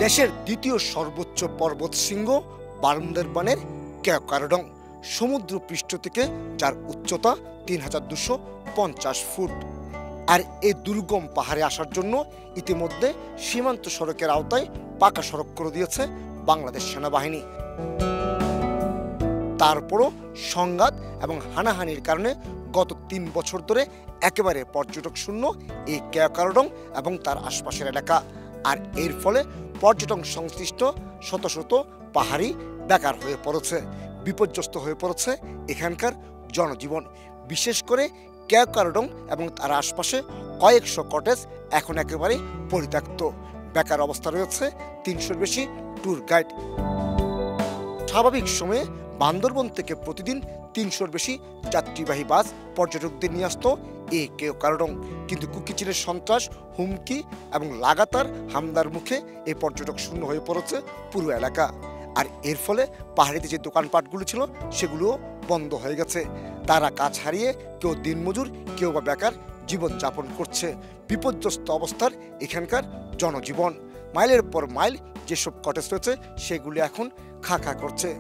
দেশের দ্বিতীয় সর্বোচ্চ পর্বতশৃঙ্গ বান্দরবানের কেওক্রাডং সমুদ্র পৃষ্ঠ থেকে যার উচ্চতা ৩,২৫০ ফুট। আর এই দুর্গম পাহাড়ে আসার জন্য ইতিমধ্যে সীমান্ত সড়কের আওতায় পাকা সড়ক করে দিয়েছে বাংলাদেশ সেনাবাহিনী। তারপরও সংঘাত এবং হানাহানির কারণে গত ৩ বছর ধরে একেবারে পর্যটক শূন্য এই কেওক্রাডং এবং তার আশপাশের এলাকা। আর এর ফলে পর্যটন সংশ্লিষ্ট শত শত পাহাড়ি বেকার হয়ে পড়েছে, বিপর্যস্ত হয়ে পড়েছে এখানকার জনজীবন। বিশেষ করে কেওক্রাডং এবং তার আশপাশে কয়েকশো কটেজ এখন একেবারে পরিত্যক্ত। বেকার অবস্থা রয়েছে ৩০০-র বেশি ট্যুর গাইড। স্বাভাবিক সময়ে বান্দরবন থেকে প্রতিদিন ৩০০-র বেশি যাত্রীবাহী বাস পর্যটকদের নিয়ে আসতো এই কেওক্রাডং, কিন্তু কুকিচিরের সন্ত্রাস, হুমকি এবং লাগাতার হামলার মুখে এই পর্যটক শূন্য হয়ে পড়েছে পুরো এলাকা। আর এর ফলে পাহাড়িতে যে দোকানপাটগুলো ছিল সেগুলোও বন্ধ হয়ে গেছে। তারা কাজ হারিয়ে কেউ দিনমজুর, কেউ বা বেকার জীবনযাপন করছে। বিপর্যস্ত অবস্থার এখানকার জনজীবন। মাইলের পর মাইল যেসব কটেজ রয়েছে সেগুলি এখন খা খা করছে।